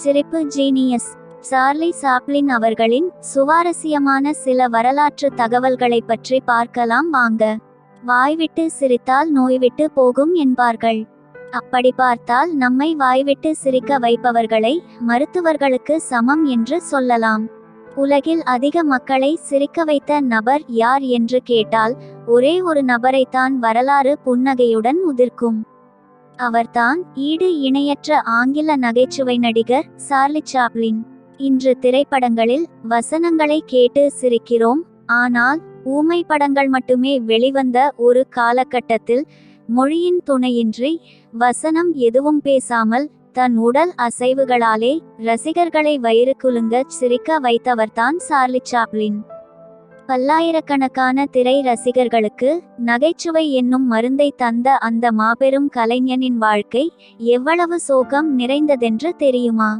சிரிப்பு genius. Charlie Chaplin அவர்களின் சுவாரஸ்யமான சில வரலாற்று தகவல்களை பற்றி பார்க்கலாம் வாங்க. வாய்விட்டு சிரித்தால் நோய்விட்டு போகும் என்பார்கள். அப்படி பார்த்தால் நம்மை வாய்விட்டு சிரிக்க வைப்பவர்களை மருத்துவர்களுக்கு சமம் என்று சொல்லலாம். உலகில் அதிக மக்களை சிரிக்க வைத்த நபர் யார் என்று கேட்டால் ஒரே ஒரு நபரைத்தான் வரலாறு புன்னகையுடன் உதிர்க்கும். அவர்தான் ஈடு இணையற்ற ஆங்கில நகைச்சுவை நடிகர் சார்லி சாப்ளின். இன்று திரைப்படங்களில் வசனங்களை கேட்டு சிரிக்கிறோம். ஆனால் ஊமை படங்கள் மட்டுமே வெளிவந்த ஒரு காலகட்டத்தில் மொழியின் துணையின்றி வசனம் எதுவும் பேசாமல் தன் உடல் அசைவுகளாலே ரசிகர்களை வயிறு குலுங்க சிரிக்க வைத்தவர்தான் சார்லி சாப்ளின். பல்லாயிரக்கணக்கான திரை ரசிகர்களுக்கு நகைச்சுவை என்னும் மருந்தை தந்த அந்த மாபெரும் கலைஞனின் வாழ்க்கை எவ்வளவு சோகம் நிறைந்ததென்று தெரியுமா?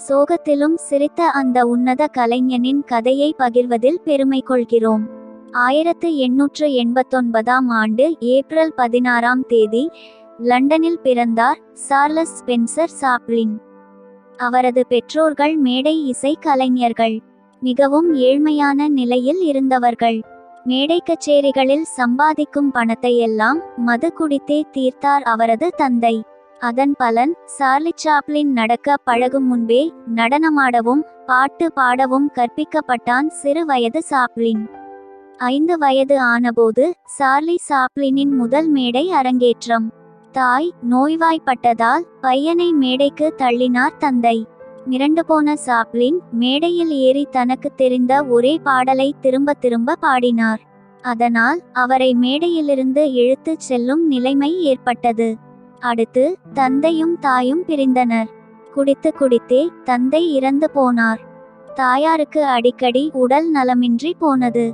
சோகத்திலும் சிரித்த அந்த உன்னத கலைஞனின் கதையை பகிர்வதில் பெருமை கொள்கிறோம். 1889ஆம் ஆண்டு ஏப்ரல் 16ஆம் தேதி லண்டனில் பிறந்தார் சார்லஸ் ஸ்பென்சர் சாப்ளின். அவரது பெற்றோர்கள் மேடை இசை கலைஞர்கள். மிகவும் ஏழ்மையான நிலையில் இருந்தவர்கள். மேடை கச்சேரிகளில் சம்பாதிக்கும் பணத்தையெல்லாம் மது குடித்தே தீர்த்தார் அவரது தந்தை. அதன் பலன் சார்லி சாப்ளின் நடக்க பழகும் முன்பே நடனமாடவும் பாட்டு பாடவும் கற்பிக்கப்பட்டான் சிறு வயது சாப்ளின். 5 வயது ஆனபோது சார்லி சாப்ளினின் முதல் மேடை அரங்கேற்றம். தாய் நோய்வாய்ப்பட்டதால் பையனை மேடைக்கு தள்ளினார் தந்தை. மிரண்டு போன சாப்ளின் மேடையில் ஏறி தனக்கு தெரிந்த ஒரே பாடலை திரும்ப திரும்ப பாடினார். அதனால் அவரை மேடையிலிருந்து இழுத்துச் செல்லும் நிலைமை ஏற்பட்டது. அடுத்து தந்தையும் தாயும் பிரிந்தனர். குடித்து குடித்தே தந்தை இறந்து போனார். தாயாருக்கு அடிக்கடி உடல் நலமின்றி போனது.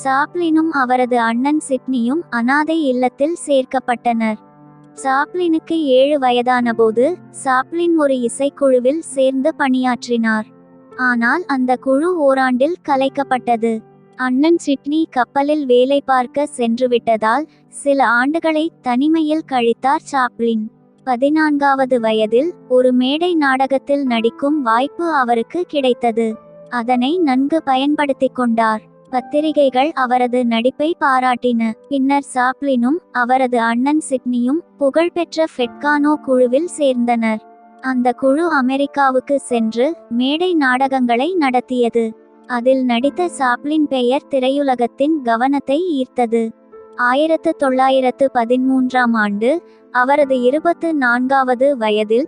சாப்ளினும் அவரது அண்ணன் சிட்னியும் அனாதை இல்லத்தில் சேர்க்கப்பட்டனர். சாப்ளினுக்கு 7 வயதானபோது சாப்ளின் ஒரு இசைக்குழுவில் சேர்ந்து பணியாற்றினார். ஆனால் அந்த குழு ஓராண்டில் கலைக்கப்பட்டது. அண்ணன் சிட்னி கப்பலில் வேலை பார்க்க சென்றுவிட்டதால் சில ஆண்டுகளை தனிமையில் கழித்தார் சாப்ளின். 14வது வயதில் ஒரு மேடை நாடகத்தில் நடிக்கும் வாய்ப்பு அவருக்கு கிடைத்தது. அதனை நன்கு பயன்படுத்திக் கொண்டார். பத்திரிகைகள் அவரது நடிப்பை பாராட்டின. பின்னர் சாப்ளினும் அவரது அண்ணன் சிட்னியும் புகழ்பெற்ற ஃபெட்கானோ குழுவில் சேர்ந்தனர். அந்த குழு அமெரிக்காவுக்கு சென்று மேடை நாடகங்களை நடத்தியது. அதில் நடித்த சாப்ளின் பெயர் திரையுலகத்தின் கவனத்தை ஈர்த்தது. 1913ஆம் ஆண்டு அவரது 24வது வயதில்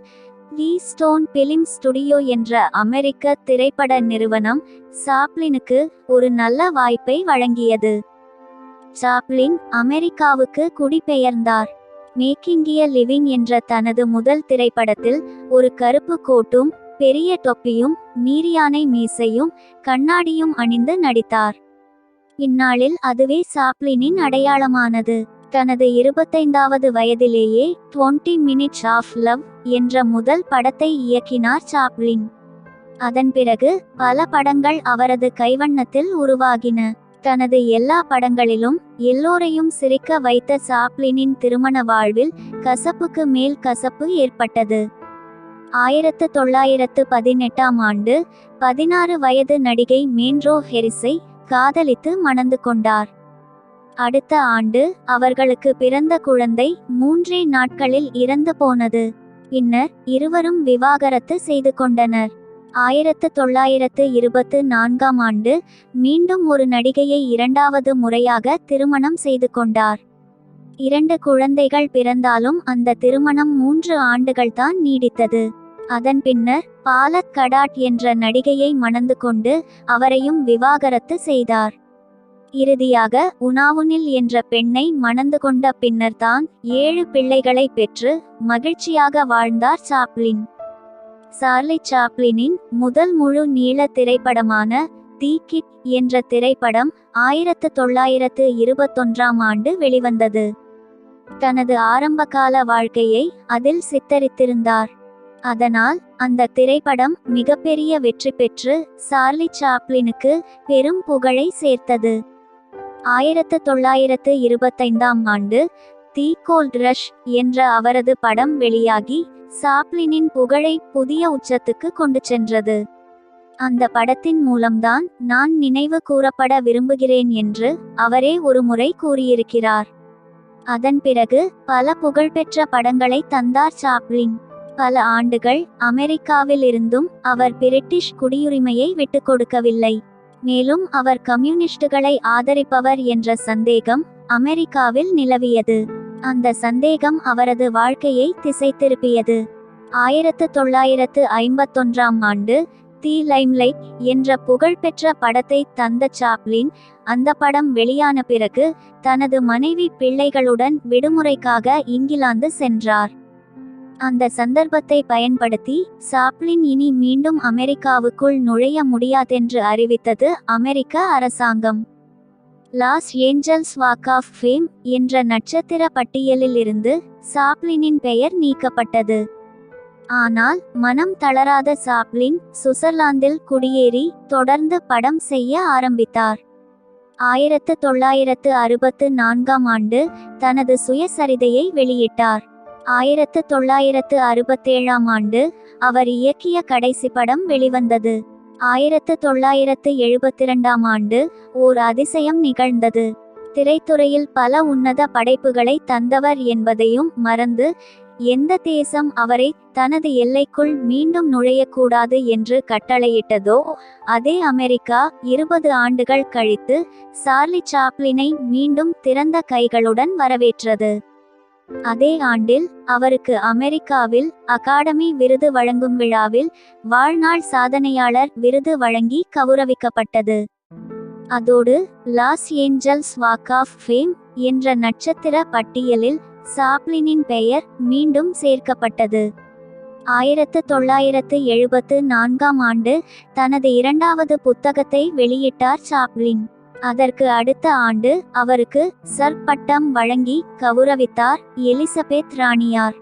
கீஸ்டோன் பிலிம் ஸ்டுடியோ என்ற அமெரிக்க திரைப்பட நிறுவனம் சாப்ளினுக்கு ஒரு நல்ல வாய்ப்பை வழங்கியது. சாப்ளின் அமெரிக்காவுக்கு குடிபெயர்ந்தார். மேக்கிங் எ லிவிங் என்ற தனது முதல் திரைப்படத்தில் ஒரு கருப்பு கோட்டும் பெரிய தொப்பியும் நீர்யானை மீசையும் கண்ணாடியும் அணிந்து நடித்தார். இந்நாளில் அதுவே சாப்ளினின் அடையாளமானது. தனது 25வது வயதிலேயே 20 மினிட்ஸ் ஆஃப் லவ் என்ற முதல் படத்தை இயக்கினார் சாப்ளின். அதன் பிறகு பல படங்கள் அவரது கைவண்ணத்தில் உருவாகின. தனது எல்லா படங்களிலும் எல்லோரையும் சிரிக்க வைத்த சாப்ளினின் திருமண வாழ்வில் கசப்புக்கு மேல் கசப்பு ஏற்பட்டது. 1918ஆம் ஆண்டு 16 வயது நடிகை மேன்ரோ ஹெரிஸை காதலித்து மணந்து கொண்டார். அடுத்த ஆண்டு அவர்களுக்கு பிறந்த குழந்தை 3 நாட்களில் இறந்து போனது. பின்னர் இருவரும் விவாகரத்து செய்து கொண்டனர். 1924ஆம் ஆண்டு மீண்டும் ஒரு நடிகையை 2வது முறையாக திருமணம் செய்து கொண்டார். 2 குழந்தைகள் பிறந்தாலும் அந்த திருமணம் 3 ஆண்டுகள் தான் நீடித்தது. அதன் பின்னர் பாலக் கடாட் என்ற நடிகையை மணந்து கொண்டு அவரையும் விவாகரத்து செய்தார். இறுதியாக உனாவுனில் என்ற பெண்ணை மணந்து கொண்ட பின்னர்தான் 7 பிள்ளைகளை பெற்று மகிழ்ச்சியாக வாழ்ந்தார் சாப்ளின். சார்லி சாப்ளினின் முதல் முழு நீள திரைப்படமான தி கிட் என்ற திரைப்படம் 1921ஆம் ஆண்டு வெளிவந்தது. தனது ஆரம்பகால வாழ்க்கையை அதில் சித்தரித்திருந்தார். அதனால் அந்த திரைப்படம் மிகப்பெரிய வெற்றி பெற்று சார்லி சாப்ளினுக்கு பெரும் புகழை சேர்த்தது. 1925ஆம் ஆண்டு தி கோல்ட் ரஷ் என்ற அவரது படம் வெளியாகி சாப்ளினின் புகழை புதிய உச்சத்துக்கு கொண்டு சென்றது. அந்த படத்தின் மூலம்தான் நான் நினைவு கூறப்பட விரும்புகிறேன் என்று அவரே ஒரு முறை கூறியிருக்கிறார். அதன் பிறகு பல புகழ்பெற்ற படங்களை தந்தார் சாப்ளின். பல ஆண்டுகள் அமெரிக்காவில் இருந்தும் அவர் பிரிட்டிஷ் குடியுரிமையை விட்டுக் கொடுக்கவில்லை. மேலும் அவர் கம்யூனிஸ்டுகளை ஆதரிப்பவர் என்ற சந்தேகம் அமெரிக்காவில் நிலவியது. அந்த சந்தேகம் அவரது வாழ்க்கையை திசை திருப்பியது. 1951ஆம் ஆண்டு தி லைம்லைட் என்ற புகழ்பெற்ற படத்தை தந்த சாப்ளின் அந்த படம் வெளியான பிறகு தனது மனைவி பிள்ளைகளுடன் விடுமுறைக்காக இங்கிலாந்து சென்றார். அந்த சந்தர்ப்பத்தை பயன்படுத்தி சாப்ளின் இனி மீண்டும் அமெரிக்காவுக்குள் நுழைய முடியாதென்று அறிவித்தது அமெரிக்க அரசாங்கம். Los Angeles walk of fame என்ற நட்சத்திர பட்டியலில் இருந்து சாப்ளினின் பெயர் நீக்கப்பட்டது. ஆனால் மனம் தளராத சாப்ளின் சுவிட்சர்லாந்தில் குடியேறி தொடர்ந்து படம் செய்ய ஆரம்பித்தார். 1964ஆம் ஆண்டு தனது சுயசரிதையை வெளியிட்டார். 1967ஆம் ஆண்டு அவர் இயக்கிய கடைசி படம் வெளிவந்தது. 1972ஆம் ஆண்டு ஓர் அதிசயம் நிகழ்ந்தது. திரைத்துறையில் பல உன்னத படைப்புகளை தந்தவர் என்பதையும் மறந்து எந்த தேசம் அவரை தனது எல்லைக்குள் மீண்டும் நுழையக்கூடாது என்று கட்டளையிட்டதோ அதே அமெரிக்கா 20 ஆண்டுகள் கழித்து சார்லி சாப்ளினை மீண்டும் திறந்த கைகளுடன் வரவேற்றது. அதே ஆண்டில் அவருக்கு அமெரிக்காவில் அகாடமி விருது வழங்கும் விழாவில் வாழ்நாள் சாதனையாளர் விருது வழங்கி கௌரவிக்கப்பட்டது. அதோடு Los Angeles walk of fame என்ற நட்சத்திர பட்டியலில் சாப்ளினின் பெயர் மீண்டும் சேர்க்கப்பட்டது. 1974ஆம் ஆண்டு தனது 2வது புத்தகத்தை வெளியிட்டார் சாப்ளின். அதற்கு அடுத்த ஆண்டு அவருக்கு சர் பட்டம் வழங்கி கௌரவித்தார் எலிசபெத் ராணியார்.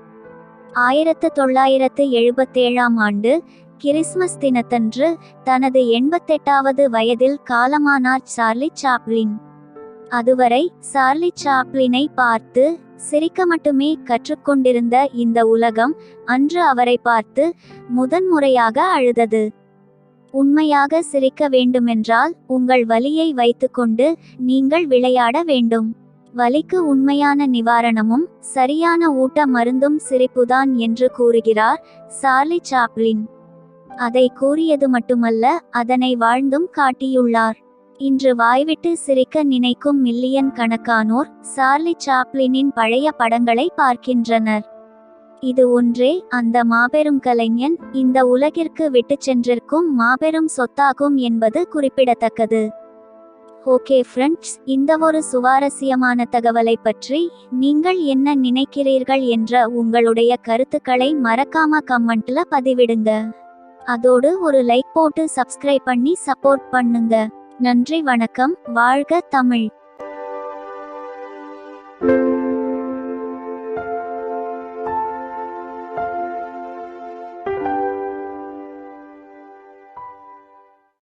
1977ஆம் ஆண்டு கிறிஸ்மஸ் தினத்தன்று தனது 88வது வயதில் காலமானார் சார்லி சாப்ளின். அதுவரை சார்லி சாப்ளினை பார்த்து சிரிக்க மட்டுமே கற்றுக்கொண்டிருந்த இந்த உலகம் அன்று அவரை பார்த்து முதன்முறையாக அழுதது. உண்மையாக சிரிக்க வேண்டுமென்றால் உங்கள் வலியை வைத்துக்கொண்டு நீங்கள் விளையாட வேண்டும். வலிக்கு உண்மையான நிவாரணமும் சரியான ஊட்ட மருந்தும் சிரிப்புதான் என்று கூறுகிறார் சார்லி சாப்ளின். அதை கூறியது மட்டுமல்ல, அதனை வாழ்ந்தும் காட்டியுள்ளார். இன்று வாய்விட்டு சிரிக்க நினைக்கும் மில்லியன் கணக்கானோர் சார்லி சாப்ளினின் பழைய படங்களை பார்க்கின்றனர். இது ஒன்றே அந்த மாபெரும் கலைஞன் இந்த உலகிற்கு விட்டு சென்றிருக்கும் மாபெரும் சொத்தாகும் என்பது குறிப்பிடத்தக்கது. ஓகே ஃப்ரெண்ட்ஸ், இந்த ஒரு சுவாரஸ்யமான தகவலை பற்றி நீங்கள் என்ன நினைக்கிறீர்கள் என்ற உங்களுடைய கருத்துக்களை மறக்காம கமெண்ட்ல பதிவிடுங்க. அதோடு ஒரு லைக் போட்டு சப்ஸ்கிரைப் பண்ணி சப்போர்ட் பண்ணுங்க. நன்றி, வணக்கம். வாழ்க தமிழ்.